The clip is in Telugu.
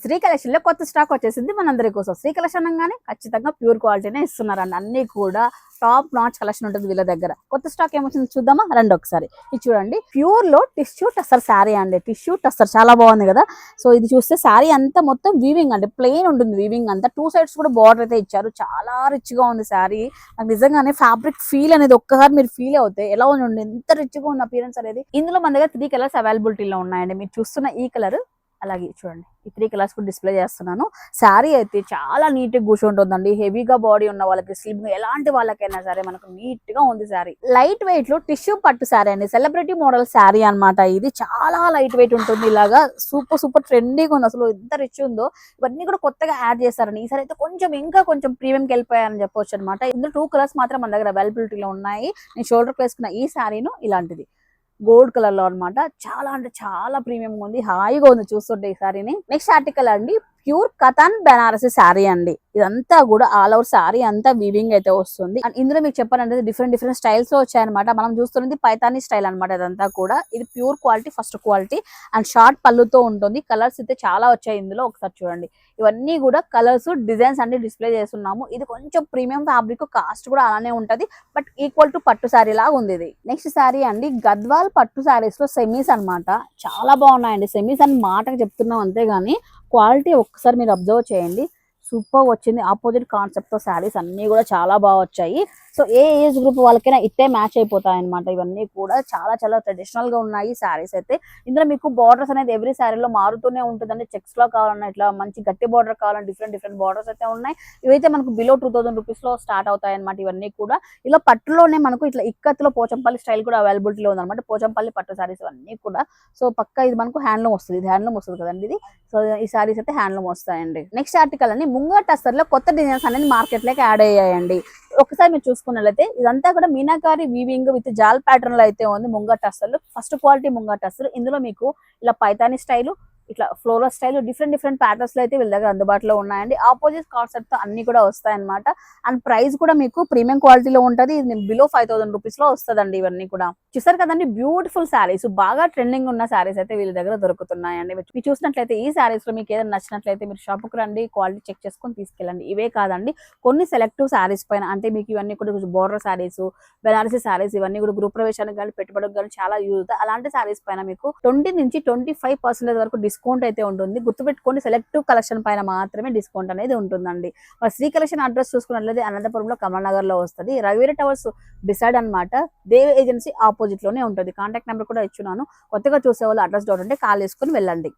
శ్రీ కలెక్షన్ లో కొత్త స్టాక్ వచ్చేసింది మనందరి కోసం. శ్రీ కలెక్షన్ అనగానే ఖచ్చితంగా ప్యూర్ క్వాలిటీనే ఇస్తున్నారండి. అన్ని కూడా టాప్ నాచ్ కలెక్షన్ ఉంటుంది వీళ్ళ దగ్గర. కొత్త స్టాక్ ఏమొచ్చింది చూద్దామా రండి ఒకసారి. ఇది చూడండి, ప్యూర్ లో టిష్యూ టస్సర్ శారీ అండి. టిష్యూ టస్సర్ చాలా బాగుంది కదా. సో ఇది చూస్తే శారీ అంతా మొత్తం వీవింగ్ అండి, ప్లెయిన్ ఉంటుంది వీవింగ్ అంతా. 2 సైడ్స్ కూడా బార్డర్ అయితే ఇచ్చారు. చాలా రిచ్ గా ఉంది శారీ. నాకు నిజంగానే ఫ్యాబ్రిక్ ఫీల్ అనేది ఒక్కసారి మీరు ఫీల్ అవుతే ఎలా ఉంది, ఎంత రిచ్ గా ఉంది అపియరెన్స్ అనేది. ఇందులో మన దగ్గర 3 కలర్స్ అవైలబిలిటీలో ఉన్నాయండి. మీరు చూస్తున్న ఈ కలర్, అలాగే చూడండి ఈ 3 కలర్స్ కూడా డిస్ప్లే చేస్తున్నాను. శారీ అయితే చాలా నీట్ గా కూర్చుంటుందండి. హెవీగా బాడీ ఉన్న వాళ్ళకి, స్లిమ్ ఎలాంటి వాళ్ళకైనా సరే మనకు నీట్ గా ఉంది శారీ. లైట్ వెయిట్ లో టిష్యూ పట్టు శారీ అండి. సెలబ్రిటీ మోడల్ శారీ అన్నమాట. ఇది చాలా లైట్ వెయిట్ ఉంటుంది. ఇలాగా సూపర్ సూపర్ ట్రెండీగా ఉంది. అసలు ఎంత రిచ్ ఉందో. ఇవన్నీ కూడా కొత్తగా యాడ్ చేస్తారండి. ఈసారి అయితే ఇంకా కొంచెం ప్రీమియంకి వెళ్ళిపోయారని చెప్పొచ్చు అనమాట. ఇందులో 2 కలర్స్ మాత్రం మన దగ్గర అవైలబిలిటీలో ఉన్నాయి. నేను షోల్డర్ వేసుకున్న ఈ శారీను ఇలాంటిది గోల్డ్ కలర్ లో అనమాట. చాలా అంటే చాలా ప్రీమియం ఉంది, హాయిగా ఉంది చూస్తుంటే ఈ సారీని. నెక్స్ట్ ఆర్టికల్ అండి, ప్యూర్ కథన్ బెనారసి శారీ అండి. ఇదంతా కూడా ఆల్ ఓవర్ శారీ అంతా వీవింగ్ అయితే వస్తుంది. అండ్ ఇందులో మీకు చెప్పాలంటే డిఫరెంట్ స్టైల్స్ లో వచ్చాయన్నమాట. మనం చూస్తున్నది పైతానీ స్టైల్ అనమాట. ఇదంతా కూడా ఇది pure quality, first quality and short పళ్ళుతో ఉంటుంది. కలర్స్ అయితే చాలా వచ్చాయి ఇందులో. ఒకసారి చూడండి, ఇవన్నీ కూడా కలర్స్ డిజైన్స్ అన్ని డిస్ప్లే చేస్తున్నాము. ఇది కొంచెం ప్రీమియం ఫ్యాబ్రిక్, కాస్ట్ కూడా అలానే ఉంటది. బట్ ఈక్వల్ టు పట్టు శారీ లాగా ఉంది ఇది. నెక్స్ట్ శారీ అండి, గద్వాల్ పట్టు శారీస్ లో సెమీస్ అనమాట. చాలా బాగున్నాయండి. సెమీస్ అని మాటకు చెప్తున్నాం అంతేగాని క్వాలిటీ ఒక్కసారి మీరు అబ్జర్వ్ చేయండి. సూపర్ వచ్చింది. ఆపోజిట్ కాన్సెప్ట్ తో శారీస్ అన్ని కూడా చాలా బాగా వచ్చాయి. సో ఏ ఏజ్ గ్రూప్ వాళ్ళకైనా ఇట్టే మ్యాచ్ అయిపోతాయి అనమాట. ఇవన్నీ కూడా చాలా ట్రెడిషనల్ గా ఉన్నాయి శారీస్ అయితే. ఇందులో మీకు బార్డర్స్ అనేది ఎవ్రీ శారీలో మారుతూనే ఉంటుందండి. చెక్స్ లో కావాలన్నా, ఇట్లా మంచి గట్టి బార్డర్ కావాలన్నా డిఫరెంట్ బార్డర్స్ అయితే ఉన్నాయి. ఇవైతే మనకు బిలో 2000 రూపీస్ లో స్టార్ట్ అవుతాయి అనమాట. ఇవన్నీ కూడా ఇలా పట్టులోనే మనకు ఇట్లా ఇక్కత్తులో పోచంపల్లి స్టైల్ కూడా అవైలబిలిటీలో ఉందన్నమాట. పోచంపల్లి పట్టు శారీస్ ఇవన్నీ కూడా. సో పక్క ఇది మనకు హ్యాండ్లూమ్ వస్తుంది. ఇది హ్యాండ్లూమ్ వస్తుంది కదండి ఇది. సో ఈ శారీస్ అయితే హ్యాండ్లూమ్ వస్తాయండి. నెక్స్ట్ ఆర్టికల్ అని ముంగా టస్సర్ లో కొత్త డిజైన్స్ అనేది మార్కెట్ లోకి యాడ్ అయ్యాయండి. ఒకసారి మీరు చూసుకున్నట్లయితే ఇదంతా కూడా మీనాకారి వీవింగ్ విత్ జాల్ ప్యాటర్న్ లో అయితే ఉంది. Munga tussar first quality munga tussar. ఇందులో మీకు ఇలా పైతానీ స్టైల్, ఇట్లా ఫ్లోరల్ స్టైల్ డిఫరెంట్ ప్యాటర్న్స్ లో అయితే వీళ్ళ దగ్గర అందుబాటులో ఉన్నాయండి. ఆపోజిట్ కాన్సెప్ట్ తో అన్ని కూడా వస్తాయన్నమాట. అండ్ ప్రైస్ కూడా మీకు ప్రీమియం క్వాలిటీలో ఉంటది. ఇది బిలో 5000 రూపీస్ లో వస్తుందండి. ఇవన్నీ కూడా చూసారు కదండి, బ్యూటిఫుల్ శారీస్, బాగా ట్రెండింగ్ ఉన్న శారీస్ అయితే వీళ్ళ దగ్గర దొరుకుతున్నాయండి. మీరు చూసినట్లయితే ఈ శారీస్ లో మీకు ఏదైనా నచ్చినట్లయితే మీరు షాప్ కు రండి, క్వాలిటీ చెక్ చేసుకొని తీసుకెళ్ళండి. ఇవే కాదండి, కొన్ని సెలెక్టివ్ శారీస్ పైన అంటే మీకు ఇవన్నీ కూడా బోర్డర్ శారీస్, బెనారసీ శారీస్ ఇవన్నీ కూడా గృహ ప్రవేశానికి కానీ పెట్టుబడికి కానీ చాలా యూజ్ అవుతాయి. అలాంటి శారీస్ పైన మీకు 20 నుంచి 25% వరకు డిస్కౌంట్ అయితే ఉంటుంది. గుర్తుపెట్టుకోండి, సెలెక్టివ్ కలెక్షన్ పైన మాత్రమే డిస్కౌంట్ అనేది ఉంటుందండి. మరి శ్రీ కలెక్షన్ అడ్రస్ చూసుకున్నట్లయితే అనంతపురంలో కమల్ నగర్ లో వస్తుంది. రఘువీర టవర్స్ డిసైడ్ అనమాట. దేవ్ ఏజెన్సీ ఆపోజిట్ లోనే ఉంటుంది. కాంటాక్ట్ నెంబర్ కూడా ఇచ్చున్నాను. కొత్తగా చూసే వాళ్ళు అడ్రస్ డౌట్ ఉంటే కాల్ చేసుకుని వెళ్ళండి.